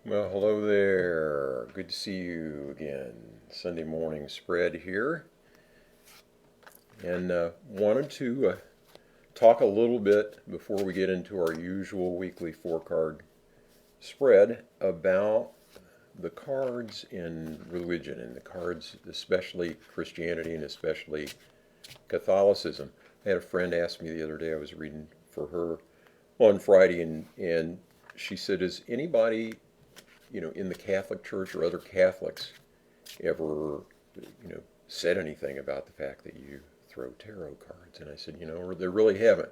Well, hello there. Good to see you again. Sunday morning spread here, and wanted to talk a little bit before we get into our usual weekly four-card spread about the cards in religion and the cards, especially Christianity and especially Catholicism. I had a friend ask me the other day. I was reading for her on Friday, and she said, "Is anybody in the Catholic Church or other Catholics ever, said anything about the fact that you throw tarot cards?" And I said, they really haven't.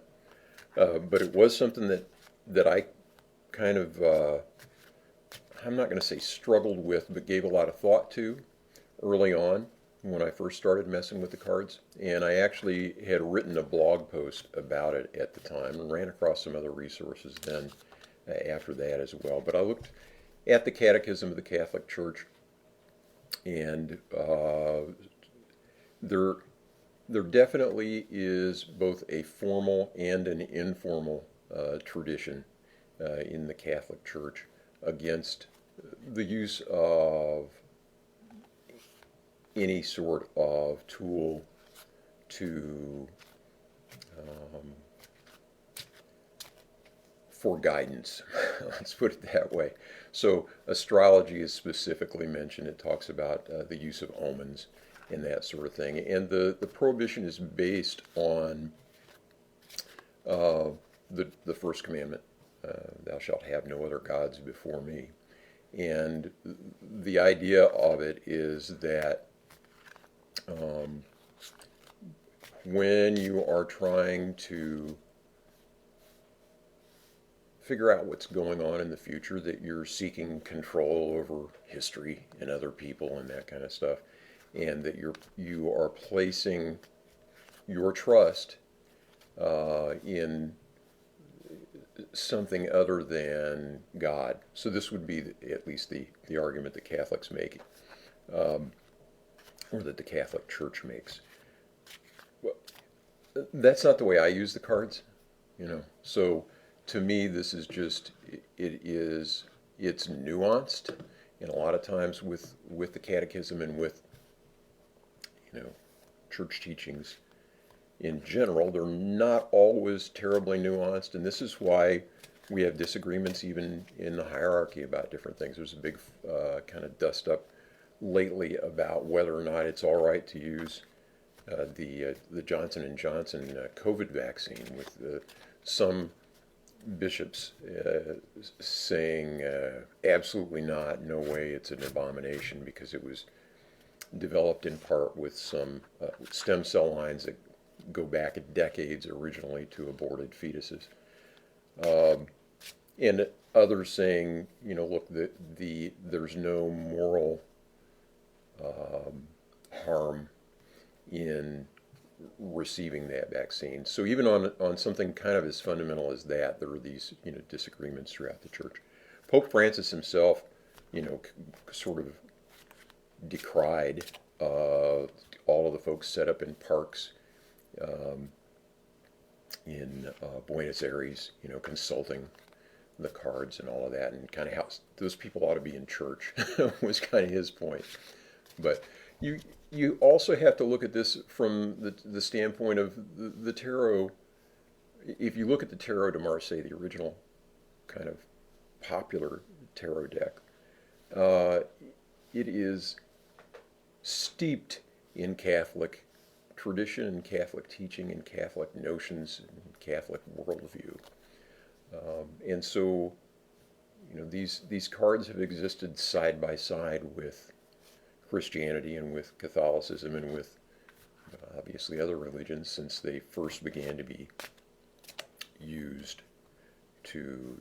But it was something that I kind of, I'm not going to say struggled with, but gave a lot of thought to early on when I first started messing with the cards. And I actually had written a blog post about it at the time and ran across some other resources then after that as well. But I looked at the Catechism of the Catholic Church, and there there definitely is both a formal and an informal tradition in the Catholic Church against the use of any sort of tool to um, for guidance. Let's put it that way. So astrology is specifically mentioned. It talks about the use of omens and that sort of thing. And the prohibition is based on uh, the first commandment, thou shalt have no other gods before me. And the idea of it is that um, when you are trying to figure out what's going on in the future, that you're seeking control over history and other people and that kind of stuff, and that you are placing your trust in something other than God. So this would be at least the argument that Catholics make, um, or that the Catholic Church makes. Well, that's not the way I use the cards. So to me, this is just it's nuanced, and a lot of times with the Catechism and with you know church teachings in general, they're not always terribly nuanced, and this is why we have disagreements even in the hierarchy about different things. There's a big kind of dust up lately about whether or not it's all right to use the Johnson and Johnson COVID vaccine, with some bishops saying absolutely not, no way, it's an abomination because it was developed in part with some stem cell lines that go back decades originally to aborted fetuses. Um, and others saying, look, there's no moral um, harm in receiving that vaccine. So even on something kind of as fundamental as that, there are these disagreements throughout the church. Pope Francis himself, sort of decried all of the folks set up in parks um, in Buenos Aires, consulting the cards and all of that, and kind of how those people ought to be in church was kind of his point. But you you also have to look at this from the standpoint of the tarot. If you look at the Tarot de Marseille, the original kind of popular tarot deck, uh, it is steeped in Catholic tradition and Catholic teaching and Catholic notions and Catholic worldview. And so, these cards have existed side by side with Christianity and with Catholicism and with obviously other religions since they first began to be used to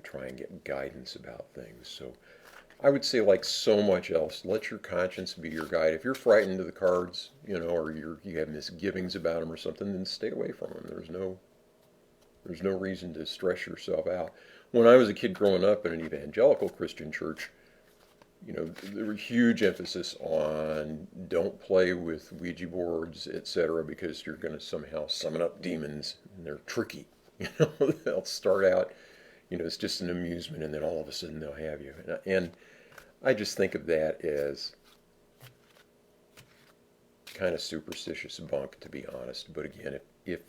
try and get guidance about things. So I would say, like so much else, let your conscience be your guide. If you're frightened of the cards, or you have misgivings about them or something, then stay away from them. There's no reason to stress yourself out. When I was a kid growing up in an evangelical Christian church, there was huge emphasis on don't play with Ouija boards, etc., because you're going to somehow summon up demons, and they're tricky. They'll start out, it's just an amusement, and then all of a sudden they'll have you. And I just think of that as kind of superstitious bunk, to be honest. But again, if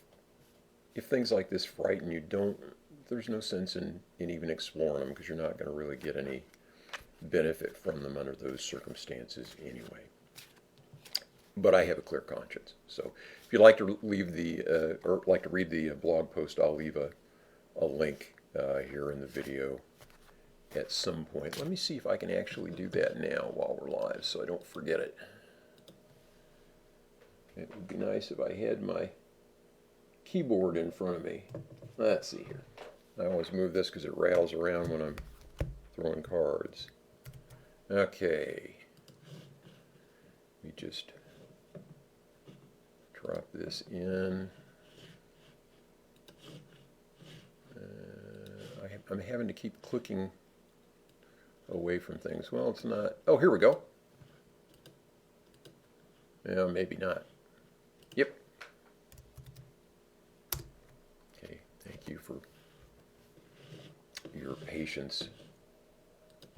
things like this frighten you, there's no sense in even exploring them, because you're not going to really get any benefit from them under those circumstances anyway. But I have a clear conscience. So if you'd like to leave or like to read the blog post, I'll leave a link here in the video at some point. Let me see if I can actually do that now while we're live, so I don't forget it. It would be nice if I had my keyboard in front of me. Let's see here. I always move this because it rattles around when I'm throwing cards. Okay. We just drop this in. I'm having to keep clicking away from things. Well, it's not. Oh, here we go. Yeah, maybe not. Yep. Okay, thank you for your patience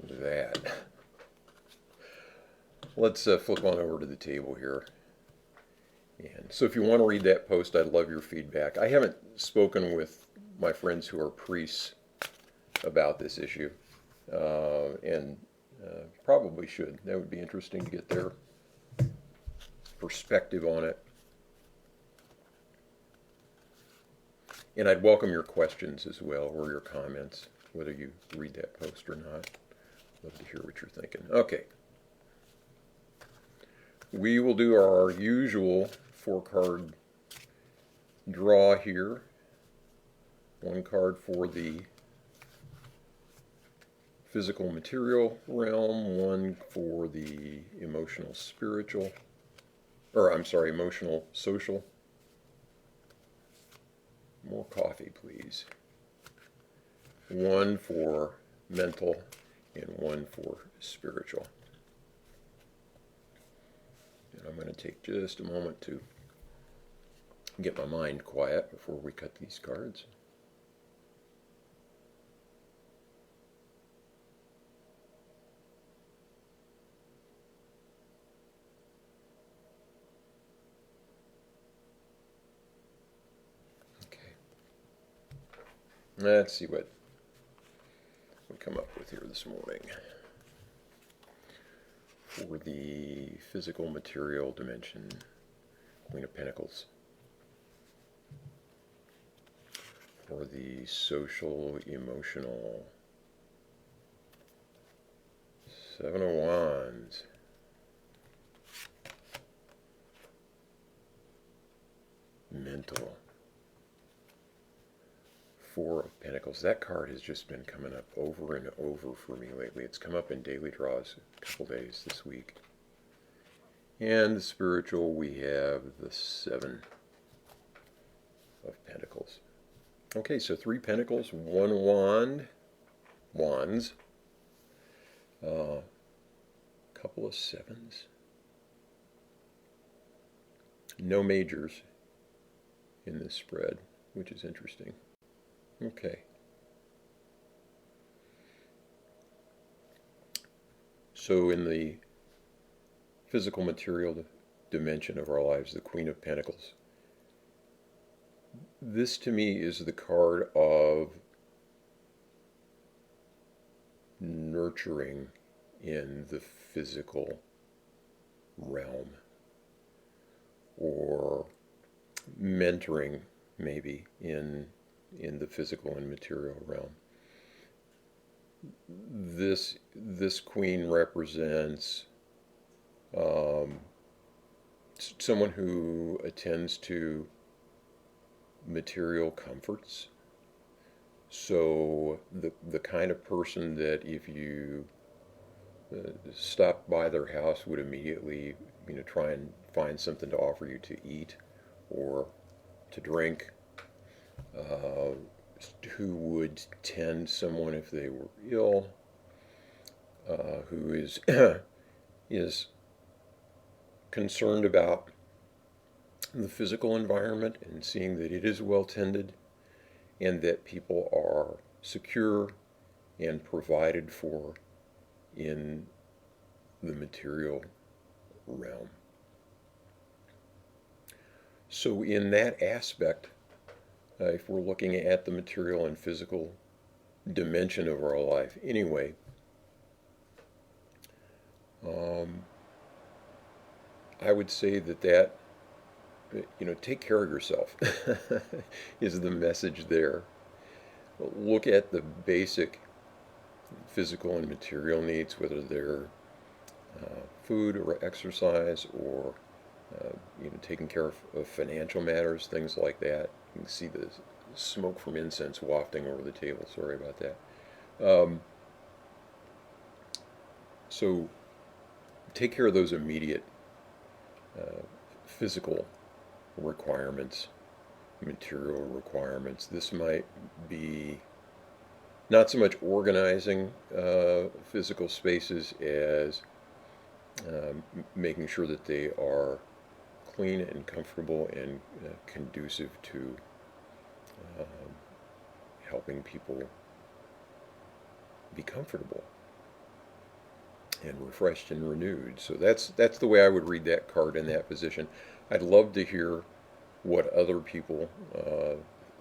with that. Let's flip on over to the table here. And so if you want to read that post, I'd love your feedback. I haven't spoken with my friends who are priests about this issue, and probably should. That would be interesting to get their perspective on it. And I'd welcome your questions as well, or your comments, whether you read that post or not. Love to hear what you're thinking. Okay. We will do our usual 4-card draw here. 1 card for the physical material realm, 1 for the emotional spiritual, emotional social. More coffee, please. 1 for mental and 1 for spiritual. And I'm going to take just a moment to get my mind quiet before we cut these cards. Let's see what we come up with here this morning. For the physical material dimension, Queen of Pentacles. For the social emotional, 7 of Wands. Mental. 4 of Pentacles. That card has just been coming up over and over for me lately. It's come up in daily draws a couple days this week. And the spiritual, we have the 7 of Pentacles. Okay, so 3 Pentacles, 1 Wand, Wands, couple of 7s. No majors in this spread, which is interesting. Okay. So in the physical material dimension of our lives, the Queen of Pentacles, this to me is the card of nurturing in the physical realm, or mentoring maybe in the physical and material realm. This queen represents someone who attends to material comforts. So the kind of person that if you stopped by their house would immediately try and find something to offer you to eat or to drink. Who would tend someone if they were ill, who is is concerned about the physical environment and seeing that it is well tended, and that people are secure and provided for in the material realm. So, in that aspect, if we're looking at the material and physical dimension of our life, anyway, um, I would say that take care of yourself is the message there. Look at the basic physical and material needs, whether they're food or exercise or taking care of financial matters, things like that. You can see the smoke from incense wafting over the table. Sorry about that. Um, so take care of those immediate physical requirements, material requirements. This might be not so much organizing physical spaces as making sure that they are clean and comfortable and conducive to um, helping people be comfortable and refreshed and renewed. So that's the way I would read that card in that position. I'd love to hear what other people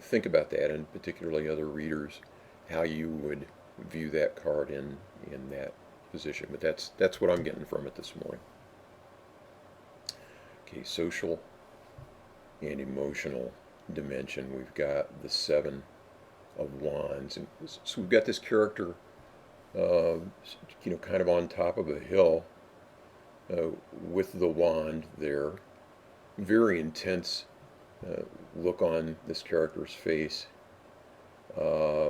think about that, and particularly other readers, how you would view that card in that position. But that's what I'm getting from it this morning. Okay, social and emotional dimension. We've got the Seven of Wands, and so we've got this character, uh, kind of on top of a hill uh, with the wand there. Very intense uh, look on this character's face. Uh,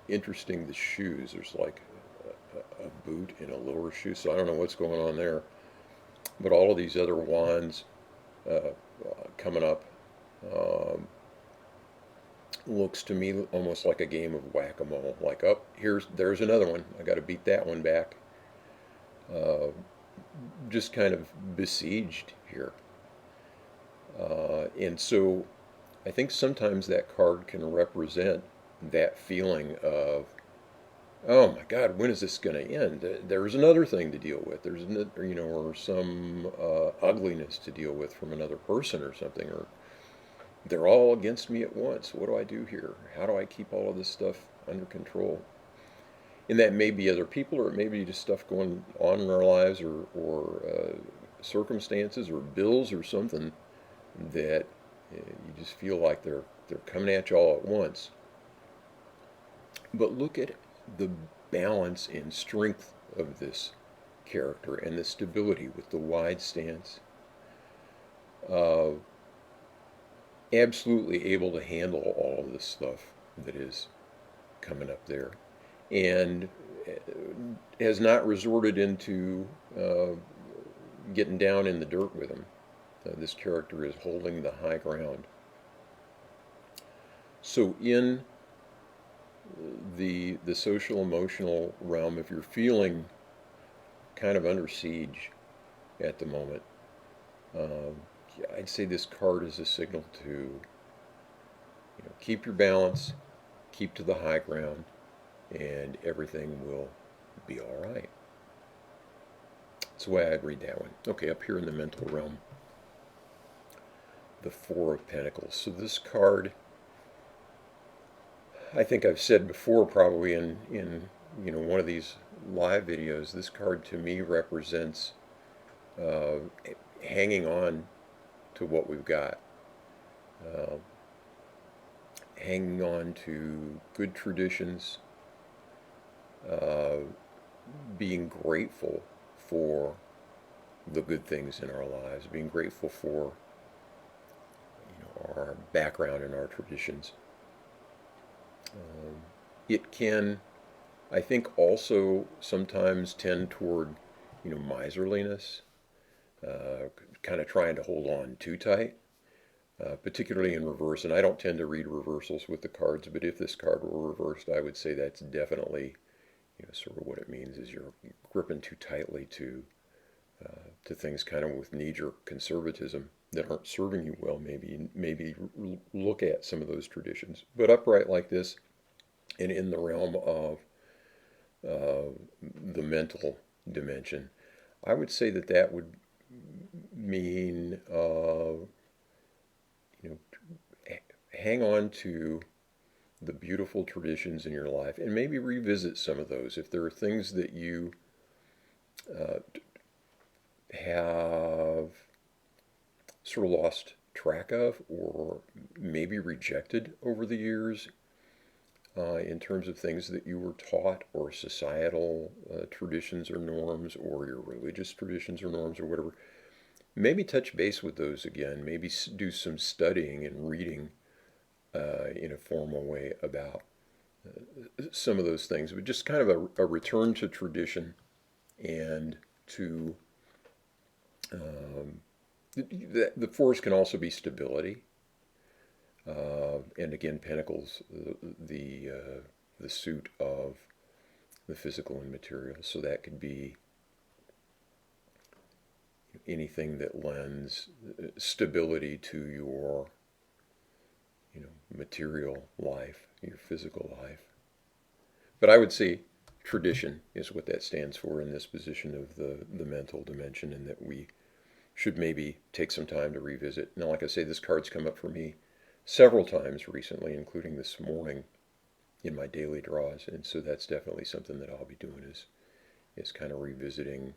Interesting, the shoes. There's like a boot and a lower shoe, so I don't know what's going on there. But all of these other wands coming up um, looks to me almost like a game of whack-a-mole. Like, oh, there's another one. I got to beat that one back. Uh, just kind of besieged here. And so I think sometimes that card can represent that feeling of, oh my God, when is this going to end? There's another thing to deal with. There's or some ugliness to deal with from another person or something, or they're all against me at once. What do I do here? How do I keep all of this stuff under control? And that may be other people, or it may be just stuff going on in our lives, or circumstances, or bills, or something that you just feel like they're coming at you all at once. But look at the balance and strength of this character and the stability with the wide stance. Uh, Absolutely able to handle all of this stuff that is coming up there, and has not resorted into getting down in the dirt with him. This character is holding the high ground. So in the social emotional realm, if you're feeling kind of under siege at the moment, um, I'd say this card is a signal to keep your balance, keep to the high ground, and everything will be all right. That's the way I'd read that one. Okay, up here in the mental realm, the Four of Pentacles. So this card, I think I've said before, probably in one of these live videos, this card to me represents uh, hanging on to what we've got, uh, hanging on to good traditions, uh, being grateful for the good things in our lives, being grateful for our background and our traditions. It can, I think, also sometimes tend toward, miserliness, kind of trying to hold on too tight, particularly in reverse. And I don't tend to read reversals with the cards, but if this card were reversed, I would say that's definitely, sort of what it means is you're gripping too tightly to things kind of with knee-jerk conservatism that aren't serving you well. Maybe look at some of those traditions. But upright like this, And in the realm of the mental dimension, I would say that that would mean, you know, hang on to the beautiful traditions in your life and maybe revisit some of those. If there are things that you uh, have sort of lost track of or maybe rejected over the years, in terms of things that you were taught or societal traditions or norms or your religious traditions or norms or whatever, maybe touch base with those again. Maybe do some studying and reading in a formal way about some of those things, but just kind of a return to tradition and to the force can also be stability. And again, Pentacles, the suit of the physical and material. So that could be anything that lends stability to your, material life, your physical life. But I would say tradition is what that stands for in this position of the mental dimension, and that we should maybe take some time to revisit. Now, like I say, this card's come up for me several times recently, including this morning in my daily draws, and so that's definitely something that I'll be doing is kind of revisiting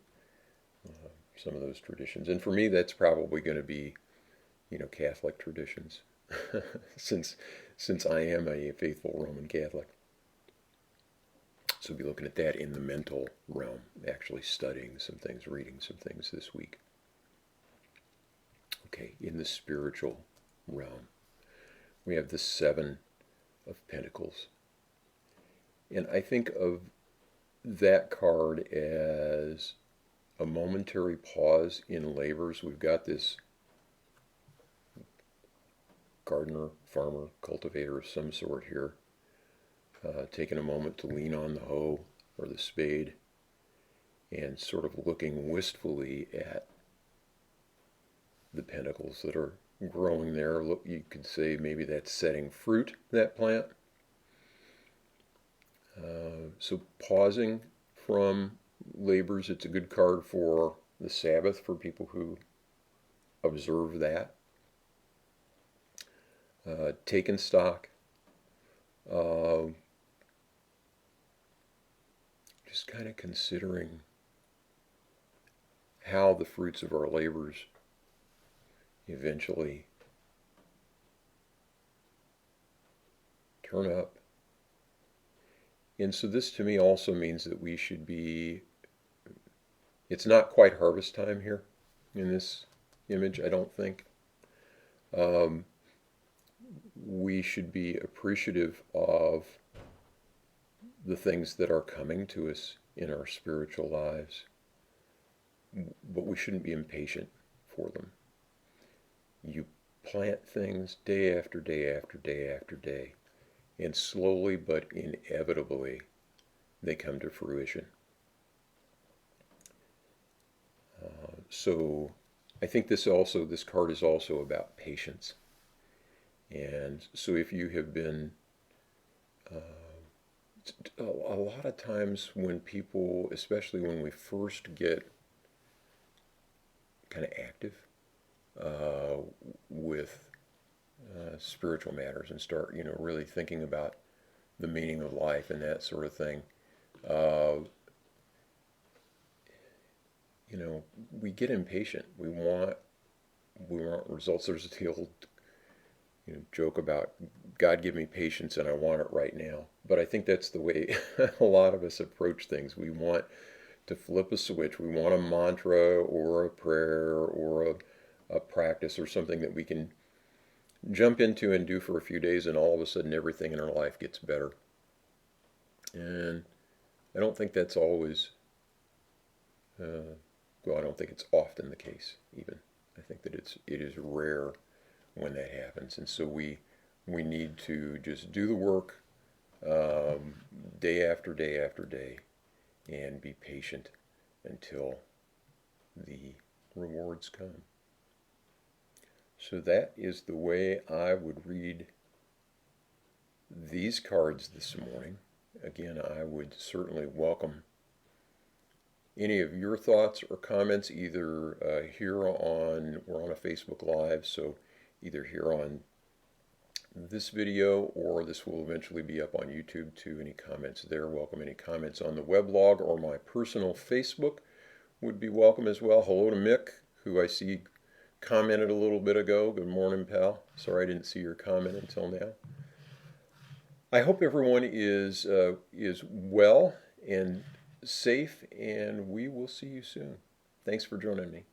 some of those traditions. And for me, that's probably going to be, Catholic traditions, since I am a faithful Roman Catholic. So we'll be looking at that in the mental realm, actually studying some things, reading some things this week. Okay, in the spiritual realm, we have the Seven of Pentacles. And I think of that card as a momentary pause in labors. We've got this gardener, farmer, cultivator of some sort here, taking a moment to lean on the hoe or the spade and sort of looking wistfully at the pentacles that are growing there. Look, you could say maybe that's setting fruit, that plant. So pausing from labors, it's a good card for the Sabbath for people who observe that. Taking stock, just kind of considering how the fruits of our labors eventually turn up. And so this to me also means that we should be, it's not quite harvest time here in this image, I don't think. We should be appreciative of the things that are coming to us in our spiritual lives, but we shouldn't be impatient for them. You plant things day after day after day after day, and slowly but inevitably they come to fruition. So I think this card is also about patience. And so if you have been, a lot of times when people, especially when we first get kind of active with spiritual matters and start, really thinking about the meaning of life and that sort of thing, we get impatient. We want results. There's the old joke about God give me patience and I want it right now. But I think that's the way a lot of us approach things. We want to flip a switch. We want a mantra or a prayer or a practice or something that we can jump into and do for a few days, and all of a sudden everything in our life gets better. And I don't think that's always, I don't think it's often the case even. I think that it is rare when that happens. And so we need to just do the work day after day after day and be patient until the rewards come. So that is the way I would read these cards this morning. Again, I would certainly welcome any of your thoughts or comments, either here on, we're on a Facebook Live, so either here on this video, or this will eventually be up on YouTube too. Any comments there, welcome. Any comments on the weblog or my personal Facebook would be welcome as well. Hello to Mick, who I see commented a little bit ago. Good morning, pal. Sorry I didn't see your comment until now. I hope everyone is well and safe, and we will see you soon. Thanks for joining me.